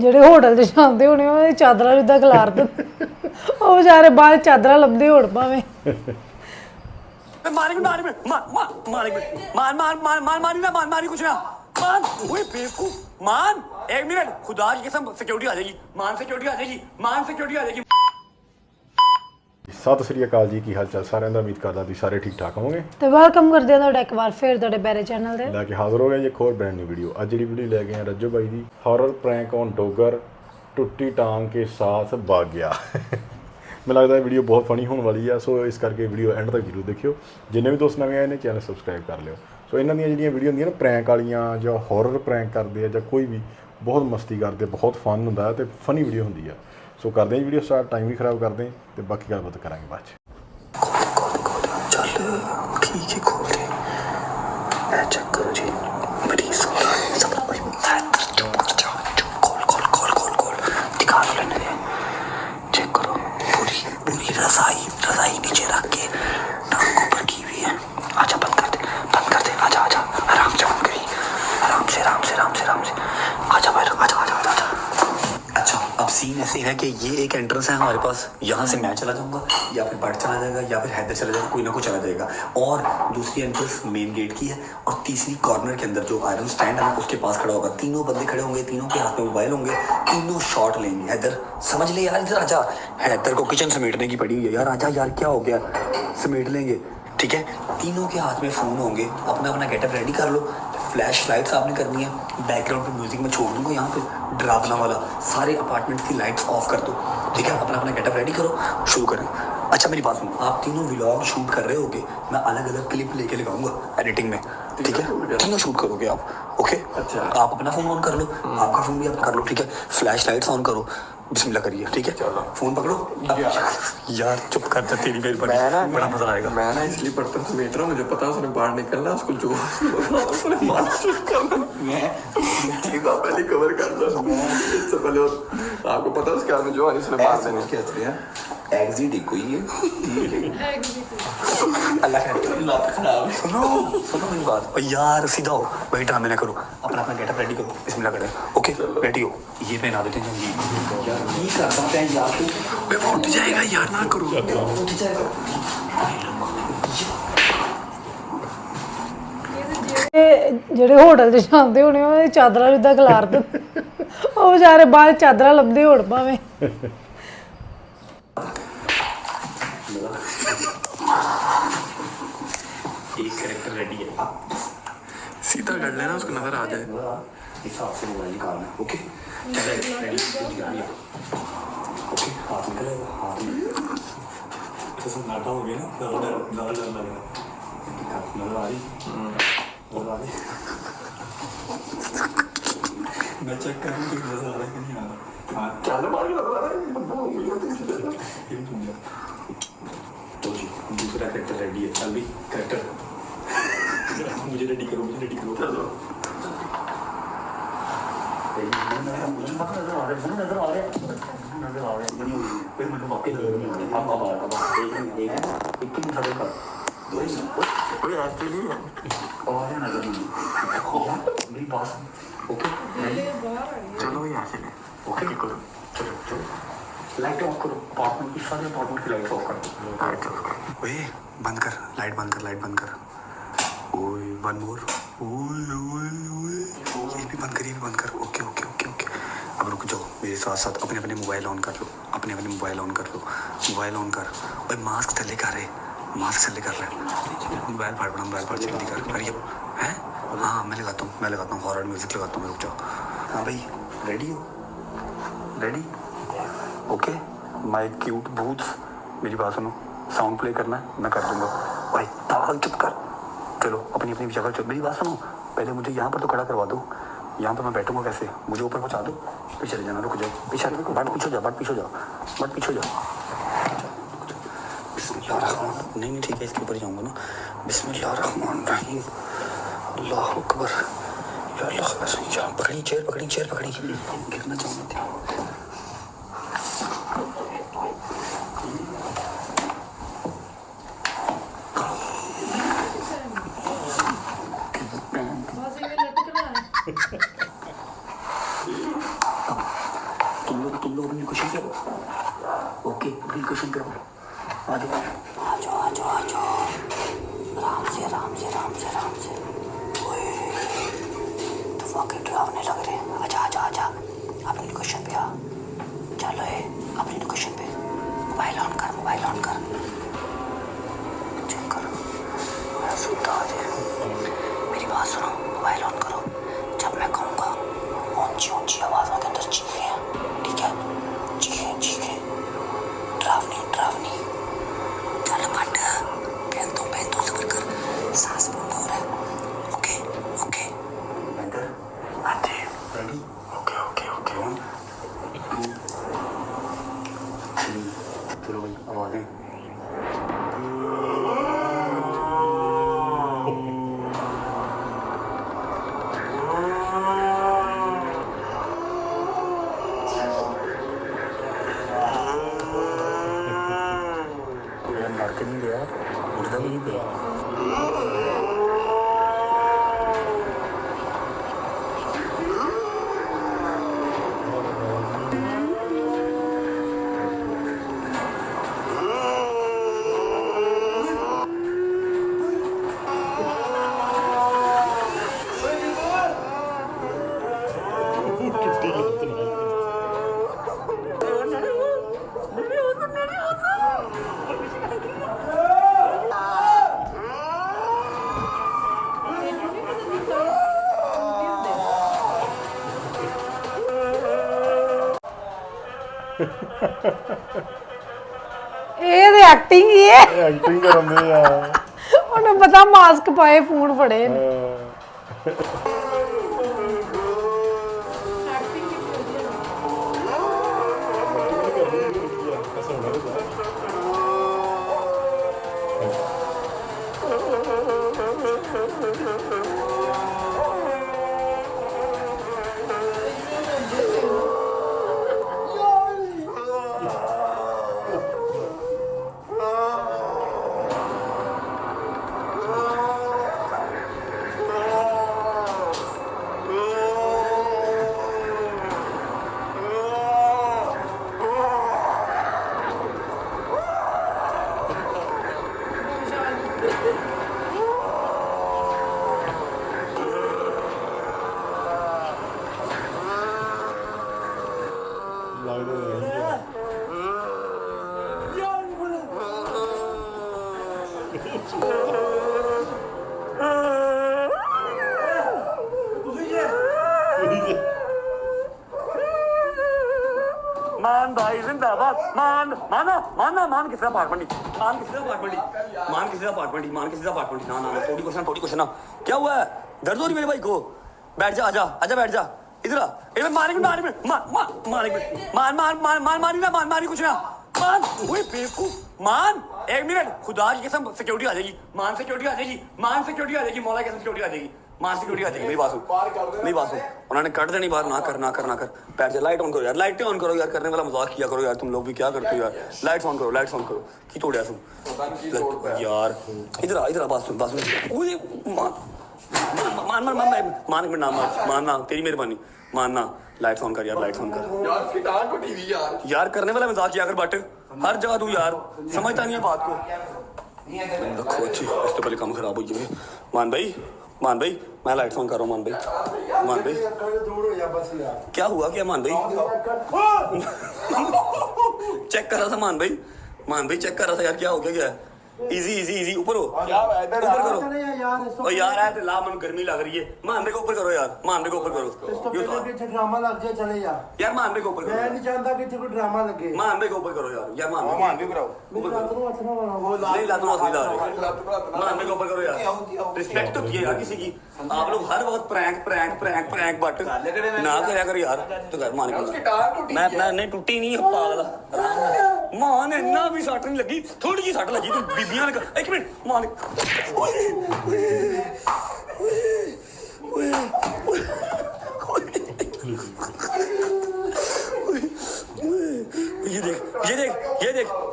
ਜਿਹੜੇ ਹੋਟਲ 'ਚ ਜਾਂਦੇ ਹੋਣੇ ਉਹ ਚਾਦਰਾਂ ਜਿੱਦਾਂ ਖਿਲਾਰ ਦਿੰਦੇ ਉਹ ਵਿਚਾਰੇ ਬਾਹਰ ਚਾਦਰਾਂ ਲੱਭਦੇ ਹੋਣ ਭਾਵੇਂ मारेंगे मारेंगे मारेंगे मान मान मान मान मारी ना मान मारी कुछ ना मान ओए बेवकूफ मान एक मिनट खुदा की कसम सिक्योरिटी आ जाएगी मान सिक्योरिटी आ जाएगी मान सिक्योरिटी आ जाएगी। ਸਤਿ ਸ੍ਰੀ ਅਕਾਲ ਜੀ, ਕੀ ਹਾਲ ਚਾਲ ਸਾਰਿਆਂ ਦਾ। ਉਮੀਦ ਕਰਦਾ ਤੁਸੀਂ ਸਾਰੇ ਠੀਕ ਠਾਕ ਹੋਵੋਗੇ ਤੇ ਵੈਲਕਮ ਕਰਦੇ ਹਾਂ ਤੁਹਾਡਾ ਇੱਕ ਵਾਰ ਫਿਰ ਤੁਹਾਡੇ ਬੈਰੇ ਚੈਨਲ ਤੇ ਲੈ ਕੇ ਹਾਜ਼ਰ ਹੋ ਗਏ ਜੀ ਇੱਕ ਹੋਰ ਬ੍ਰਾਂਡ ਨਿਊ ਵੀਡੀਓ। ਅੱਜ ਜਿਹੜੀ ਵੀਡੀਓ ਲੈ ਕੇ ਆਏ ਰੱਜੋ ਬਾਈ ਦੀ ਹॉरर प्रैंक ऑन डॉगर टुट्टी टांग के साथ भाग गया। ਮੈਨੂੰ ਲੱਗਦਾ ਵੀਡੀਓ ਬਹੁਤ ਫਨੀ ਹੋਣ ਵਾਲੀ ਆ, ਸੋ ਇਸ ਕਰਕੇ ਵੀਡੀਓ ਐਂਡ ਤੱਕ ਜ਼ਰੂਰ ਦੇਖਿਓ। ਜਿੰਨੇ ਵੀ ਦੋਸਤ ਨਵੇਂ ਆਏ ਨੇ ਚੈਨਲ ਸਬਸਕ੍ਰਾਈਬ ਕਰ ਲਿਓ। ਸੋ ਇਹਨਾਂ ਦੀਆਂ ਜਿਹੜੀਆਂ ਵੀਡੀਓ ਹੁੰਦੀਆਂ ਨਾ ਪ੍ਰੈਂਕ ਵਾਲੀਆਂ ਜਾਂ ਹॉरर ਪ੍ਰੈਂਕ ਕਰਦੇ ਆ ਜਾਂ ਕੋਈ ਵੀ ਬਹੁਤ ਮਸਤੀ ਕਰਦੇ, ਬਹੁਤ ਫਨ ਹੁੰਦਾ ਤੇ ਫਨੀ ਵੀਡੀਓ ਹੁੰਦੀ ਆ। ਸੋ ਕਰਦੇ ਹਾਂ ਵੀਡੀਓ ਸਟਾਰਟ, ਟਾਈਮ ਵੀ ਖਰਾਬ ਕਰਦੇ ਤੇ ਬਾਕੀ ਗੱਲਬਾਤ ਕਰਾਂਗੇ ਬਾਅਦ 'ਚ। ठीक है खोल दे चेक करो जी मरीज दिखा दो लेने दे चेक करो पूरी पूरी रजाई नीचे रख के टांग ऊपर की हुई है। आजा बंद कर दे आजा आजा आराम से बंद करी आराम से आजा भाई आजा। अच्छा अब सीन ऐसे है कि ये एक एंट्रेंस है हमारे पास, यहाँ से मैं चला जाऊँगा या फिर बट चला जाएगा या फिर हैदर चला जाएगा, कोई ना कोई चला जाएगा। और दूसरी एंट्रेंस मेन गेट की है और तीसरी कॉर्नर के अंदर जो आयरन स्टैंड है उसके पास खड़ा होगा। तीनों बंदे खड़े होंगे, तीनों के हाथ में मोबाइल होंगे, तीनों शॉट लेंगे। हैदर समझ ले यार, इधर आजा। हैदर को किचन समेटने की पड़ी हुई है यार, आजा यार क्या हो गया, समेट लेंगे ठीक है। तीनों के हाथ में फ़ोन होंगे, अपना अपना गेटअप रेडी कर लो। फ्लैश लाइट्स आपने करनी है, बैकग्राउंड पे म्यूजिक में छोड़ दूंगा यहाँ पे डरावना वाला। सारे अपार्टमेंट की लाइट्स ऑफ कर दो ठीक है, अपना अपना गेटअप रेडी करो, शुरू करें। अच्छा मेरी बात सुनो, आप तीनों व्लॉग शूट कर रहे होगे, मैं अलग अलग क्लिप लेके लगाऊंगा एडिटिंग में ठीक है। तीनों शूट करोगे आप ओके। अच्छा आप अपना फ़ोन ऑन कर लो, आपका फ़ोन भी आप कर लो ठीक है। फ्लैश लाइट्स ऑन करो, बिस्मिल्लाह करिए ठीक है। फ़ोन पकड़ो यार, चुप कर जा, तेरी मेरी बड़ा मजा आएगा। मैं ना इसलिए बर्तन समेट रहा हूँ, मुझे पता है उसने बाहर निकलना, उसको जो उसने मारना शुरू करना। ठीक है पहले कवर कर लो, इससे पहले आपको पता है उसके हाथ में जो है इसने मार देना। क्या है एग्जिट ही कोई है अल्लाह खैर। सुनो मेरी बात और यार सीधा हो, वही ड्रामे ना करो, अपना अपना गेटअप रेडी करो, बिस्मिल्लाह करें ओके। रेडी हो, ये पहना देते हैं जंगीर यार, ये करता है यार तू उठ जाएगा यार, ना करो उठ जाएगा। ਜਿਹੜੇ ਹੋਟਲ 'ਚ ਜਾਂਦੇ ਹੋਣੇ ਉਹ ਚਾਦਰਾਂ ਜਿੱਦਾਂ ਖਿਲਾਰ ਦਿੰਦੇ ਉਹ ਵਿਚਾਰੇ ਬਾਹਰ ਚਾਦਰਾਂ ਲੱਭਦੇ ਹੋਣ ਭਾਵੇਂ। एक कैरेक्टर रेडी है, सीधा कर लेना, उसको नजर आ जाए। हिसाब से मोबाइल निकालना ओके। रेडी ओके, हाथ निकलेगा, हाथ तो सन्नाटा हो गया ना, डर लग रहा है। नजर आ रही मैं चेक करूँ कि नजर आ रहा है कि नहीं आ रहा। चलो मार के नजर आ रहा है तो जी दूसरा कैरेक्टर रेडी है, चल भी कैरेक्टर मुझे रेडी करो चलो। लाइट ऑफ करो, अपार्टमेंट की सारी अपार्टमेंट की लाइट ऑफ कर। ओए बंद कर, लाइट बंद कर। ओए वन मोर, ओए ये भी बंद कर ओके। अब रुक जाओ मेरे साथ अपने अपने मोबाइल ऑन कर लो, मोबाइल ऑन कर। ओए मास्क थल्ले कर रहे, मोबाइल फाड़ जल्दी कर है। हाँ मैं लगाता हूँ हॉरर म्यूजिक लगाता हूँ, रुक जाओ। हाँ भाई रेडी हो, रेडी ओके। माय क्यूट भूत मेरी बात सुनो, साउंड प्ले करना है मैं कर दूंगा भाई, ताल चुप कर। चलो अपनी जगह चलो, मेरी बात सुनो, पहले मुझे यहाँ पर तो खड़ा करवा दो, यहाँ पर मैं बैठूंगा कैसे, मुझे ऊपर पहुँचा दो। पीछे चले जाना, रुक जाओ, पीछे बट पीछे जाओ। बिस्मिल्लाह नहीं ठीक है, इसके ऊपर जाऊँगा ना। बिस्मिल्लाहिर्रहमानिर्रहीम, अल्लाह अकबर या अल्लाह। पकड़ी चेयर पकड़ी गिरना चाहूँगा। ओके ओके अगली क्वेश्चन करो आ जाओ आ जाओ आ जाओ आ जाओ आराम से आराम से आराम से आराम से ओए तो वाकई डरावने लग रहे हैं आजा आजा आजा अपने क्वेश्चन पे आ चलो ये अपने क्वेश्चन पे मोबाइल ऑन कर चेक करो सुनता आ जाए मेरी बात सुनो मोबाइल ऑन करो जब मैं कहूँगा ऊंची ऊंची आवाज़ों के अंदर चीखें ठीक है चीखें डरावनी चल बट बेंतों सबर कर सांस बंद हो रहा है ओके ओके बेंटर आते रेडी ओके ओके ओके 1 2 3 चलो भाई आवाज़ें नहीं गया उड़ता भी नहीं गया ਇਹ ਤੇ ਐਕਟਿੰਗ ਹੀ ਹੈ ਐਕਟਿੰਗ ਕਰਦੇ ਆ ਉਹਨੂੰ ਪਤਾ ਮਾਸਕ ਪਾਏ ਫੋਨ ਫੜੇ ਨੇ मान भाई जिंदाबाद मान किसी पार्ट मंडी ना थोड़ी क्वेश्चन ना क्या हुआ है दर्द हो रही मेरे भाई को बैठ जा आजा बैठ जा इधर आ मारी कुछ ना मान ओए बेवकूफ मान एक मिनट खुदा की कसम सिक्योरिटी आ जाएगी मान सिक्योरिटी आ जाएगी मौला की कसम सिक्योरिटी आ जाएगी मान सिक्योरिटी आ जाएगी मेरी बात सुन उन्होंने कट देनी बाहर ना कर बैठ जा लाइट ऑन करो यार लाइटें ऑन करो यार करने वाला मजाक किया करो यार तुम लोग भी क्या करते हो यार लाइट्स ऑन करो की तोड़िया तुम यार इधर आ बात सुन ओए मान तेरी मेहरबानी मानना लाइट्स ऑन कर यार करने वाला मजाक किया कर बट हर जगह तू यार समझता नहीं है बात को रखो अच्छी इससे पहले काम खराब हो जाए मान भाई मैं लाइट्स ऑन कर रहा हूँ मान भाई क्या हुआ क्या मान भाई चेक कर रहा था मान भाई चेक कर रहा था यार क्या हो गया इजी ऊपर हो करो यार है ला मन गर्मी लग रही है मान को ऊपर करो ड्रामा लग जाए चले यार मान को ऊपर मैं नहीं चाहता कि कोई ड्रामा लगे मान को ऊपर करो यार मान भी कराओ नहीं लात नहीं ला रहे मान को ऊपर करो यार रिस्पेक्ट होती है यार किसी की आप लोग हर वक्त प्रैंक बट ना करया कर यार तो कर मान मैं नहीं टूटी नहीं पागल मान इतना भी सट नहीं लगी थोड़ी जी सट लगी तू बीबियां एक मिनट मान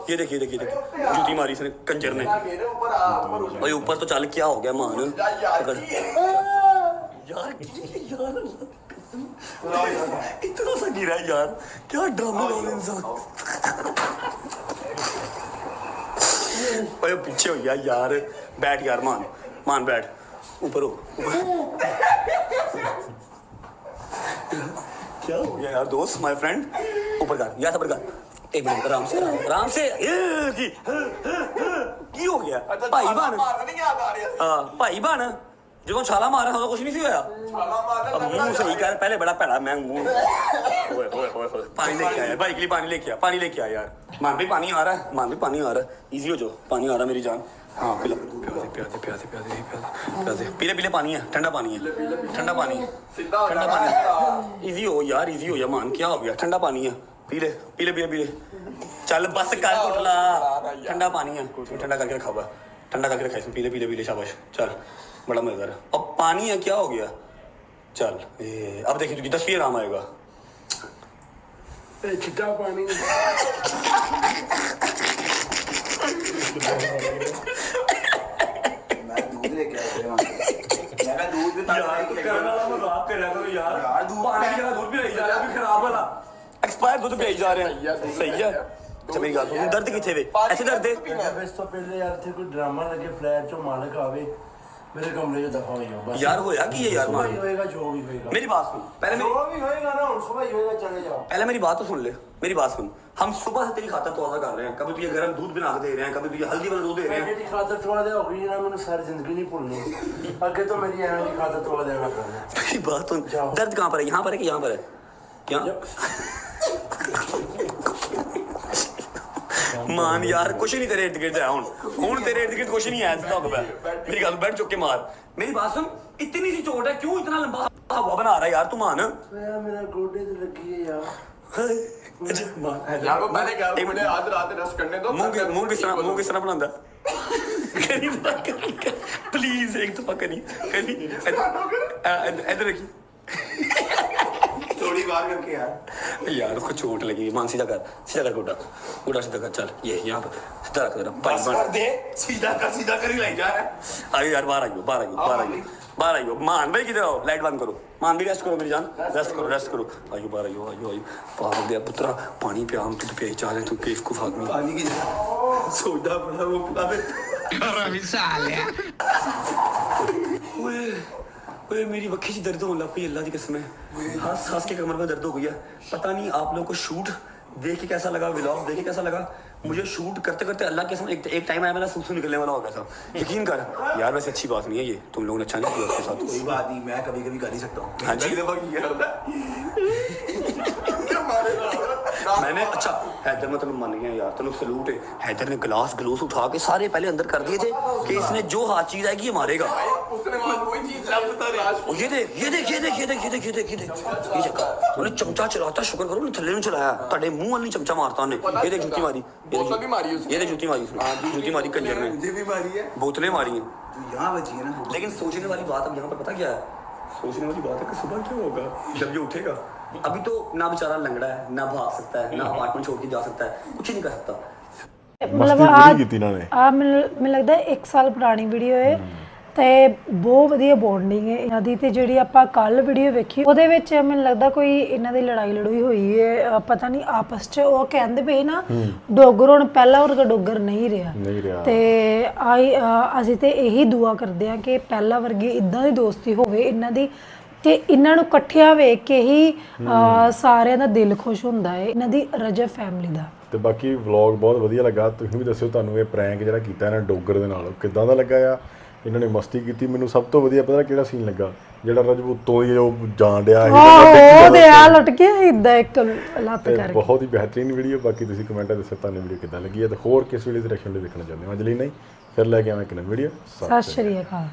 ये देख जूती मारी इसने कंजर ने भाई ऊपर तो चल क्या हो गया मान यार इतना सा गिरा है यार, क्या ड्रामा वाला इंसान। ओए पीछे हो गया यार, बैठ यार, मान बैठ, ऊपर हो। क्या हो गया यार दोस्त, माय फ्रेंड, ऊपर कर, या सबर कर, एक मिनट, आराम से की हो गया भाई बन, हाँ भाई बन, जो छाला मारा था कुछ नहीं होया। अब मुंह सही कर, पहले बड़ा पहला मैं मुंह। ओए ओए ओए, पानी लेके आया भाई के लिए, पानी लेके आ यार। मान भी पानी आ रहा है, इजी हो जाओ, पानी आ रहा है मेरी जान। हाँ पिला, प्यासे पीले पानी है, ठंडा पानी इजी हो यार, मान क्या हो गया, ठंडा पानी है, पीले चल बस कर कुटला, ठंडा पानी है, ठंडा करके रखा हुआ, ठंडा करके रखा इसमें, पीले शाबाश, चल बड़ा मजेदार है। अब पानी है, क्या हो गया, चल अब देखिए तुझे 10 आराम आएगा। चिट्टा पानी एक्सपायर दूध पिलाई जा रहे हैं, सही है। अच्छा मेरी गल सुन, दर्द किथे वे, ऐसे दर्द है। इस तो पहले यार थे कोई ड्रामा लगे, फ्लैट चो मालिक आवे मेरे कमरे में दफा हो जाओ बस। यार होया कि ये यार जो भी होएगा मेरी बात सुन, पहले जो भी होएगा ना, सुबह ही होएगा, चले जाओ। पहले मेरी बात तो सुन ले, मेरी बात सुन। हम सुबह से तेरी खातर तौला कर रहे हैं, कभी तुझे गर्म दूध बना के दे रहे हैं, कभी तुझे हल्दी वाला दूध दे रहे हैं। मेरी खातर थोड़ा दे हो गई ना, मैंने सारी जिंदगी नहीं भूलनी। आगे तो मेरी एना की खातर थोड़ा देना करना। मेरी बात सुन, दर्द कहाँ पर है, यहाँ पर है कि यहाँ पर है, क्या मान यार, कुछ नहीं तेरे इर्द गिर्द है, हुन तेरे इर्द गिर्द कुछ नहीं है, मेरी गल बैठ चुक के मार। मेरी बात सुन, इतनी सी चोट है, क्यों इतना लंबा हवा बना रहा है यार, तू मान यार मेरा गोडे से लगी है यार। यार वो मैंने कहा मुझे आज रात रेस्ट करने दो। मुंह किस तरह बनांदा, प्लीज एक दफा करी इधर रखी, थोड़ी बार करके यार उसको चोट लगी। मान सीधा कर गोटा सीधा कर, चल ये यहाँ पर सीधा रख, भाई बन दे, सीधा कर ही लाई जा रहा है। आइयो यार, बाहर आइयो, मान भाई किधर हो, लाइट बंद करो, मान भी रेस्ट करो मेरी जान, रेस्ट करो, आइयो बाहर आइयो, पागल दे पुत्रा, पानी पिया, हम तुझे पिया चाह रहे, तू केफ को फाक में पानी की सोडा बड़ा वो पिला दे। ओए मेरी वक्खी से दर्द होने लग पई, अल्लाह की कसम है, हंस के कमर में दर्द हो गई है। पता नहीं आप लोगों को शूट देख के कैसा लगा, व्लॉग देख के कैसा लगा, मुझे शूट करते करते अल्लाह की कसम एक टाइम आया, मेरा सूसू निकलने वाला हो गया था, यकीन कर यार। वैसे अच्छी बात नहीं है ये, तुम लोगों ने अच्छा नहीं किया उसके साथ। कोई बात नहीं, मैं कभी कर ही सकता हूँ। हाँ जी, मैंने अच्छा हैदर में तेन मान गया यार, तेन सलूट है। हैदर ने गिलास उठा के सारे पहले अंदर कर दिए थे कि इसने जो हाथ चीज आएगी ये मारेगा। ये चक्कर उन्हें चमचा चलाता, शुक्र करो थल्ले नहीं चलाया, तेरे मुंह वाली चमचा मारता उन्हें। ये देख जूती मारी, ये जूती मारी कंजर ने, बोतलें मारी हैं यहाँ बची है ना। लेकिन सोचने वाली बात अब यहाँ पर पता क्या है, सोचने वाली बात है कि सुबह क्या होगा जब ये उठेगा। अभी तो ना बेचारा लंगड़ा है, ना भाग सकता है, ना अपार्टमेंट छोड़ के जा सकता है, कुछ नहीं कर सकता। मतलब ਮੈਨੂੰ ਲੱਗਦਾ 1 ਸਾਲ ਪੁਰਾਣੀ ਵੀਡੀਓ ਹੈ ਤੇ ਬਹੁਤ ਵਧੀਆ ਬੌਂਡਿੰਗ ਹੈ ਇਹਨਾਂ ਦੀ। ਤੇ ਜਿਹੜੀ ਆਪਾਂ ਕੱਲ ਵੀਡੀਓ ਵੇਖੀ ਉਹਦੇ ਵਿੱਚ ਮੈਨੂੰ ਲੱਗਦਾ ਕੋਈ ਇਹਨਾਂ ਦੀ ਲੜਾਈ ਹੋਈ ਹੈ, ਪਤਾ ਨਹੀਂ ਆਪਸ 'ਚ। ਉਹ ਕਹਿੰਦੇ ਪਏ ਨਾ ਡੋਗਰ ਹੁਣ ਪਹਿਲਾਂ ਵਰਗਾ ਡੋਗਰ ਨਹੀਂ ਰਿਹਾ, ਤੇ ਅਸੀਂ ਤੇ ਇਹੀ ਦੁਆ ਕਰਦੇ ਹਾਂ ਕਿ ਪਹਿਲਾਂ ਵਰਗੀ ਇਦਾਂ ਦੀ ਦੋਸਤੀ ਹੋਵੇ ਇਹਨਾਂ ਦੀ, ਤੇ ਇਹਨਾਂ ਨੂੰ ਇਕੱਠਿਆਂ ਵੇਖ ਕੇ ਹੀ ਸਾਰਿਆਂ ਦਾ ਦਿਲ ਖੁਸ਼ ਹੁੰਦਾ ਹੈ, ਇਹਨਾਂ ਦੀ ਰਜਬ ਫੈਮਿਲੀ ਦਾ। ਤੇ ਬਾਕੀ ਵਲੌਗ ਬਹੁਤ ਵਧੀਆ ਲੱਗਾ, ਤੁਸੀਂ ਵੀ ਦੱਸਿਓ ਤੁਹਾਨੂੰ ਇਹ ਪ੍ਰੈਂਕ ਜਿਹੜਾ ਕੀਤਾ ਇਹਨਾਂ ਡੋਗਰ ਦੇ ਨਾਲ ਕਿੱਦਾਂ ਦਾ ਲੱਗਾ ਆ। ਇਹਨਾਂ ਨੇ ਮਸਤੀ ਕੀਤੀ। ਮੈਨੂੰ ਸਭ ਤੋਂ ਵਧੀਆ ਪਤਾ ਕਿਹੜਾ ਸੀਨ ਲੱਗਾ, ਜਿਹੜਾ ਰਜਬ ਉੱਤੋਂ ਹੀ ਉਹ ਜਾਣ ਡਿਆ ਉਹਦੇ ਆ ਲੁੱਟ ਕੇ ਇਦਾਂ ਇੱਕ ਲੱਤ ਕਰਕੇ। ਬਹੁਤ ਹੀ ਬਿਹਤਰੀਨ ਵੀਡੀਓ। ਬਾਕੀ ਤੁਸੀਂ ਕਮੈਂਟਾਂ ਦੱਸੋ ਤੁਹਾਨੂੰ ਵੀਡੀਓ ਕਿੱਦਾਂ ਲੱਗੀ ਹੈ, ਤੇ ਹੋਰ ਕਿਸ ਵੀਡੀਓ ਦੀ ਰਿਐਕਸ਼ਨ ਲਈ ਦੇਖਣਾ ਚਾਹੁੰਦੇ ਹੋ। ਅਜਲੀ ਨਹੀਂ ਫਿਰ ਲੈ ਕੇ ਆਵਾਂ ਇੱਕ ਨਵੀਂ ਵੀਡੀਓ। ਸਤਿ ਸ਼੍ਰੀ ਅਕਾਲ।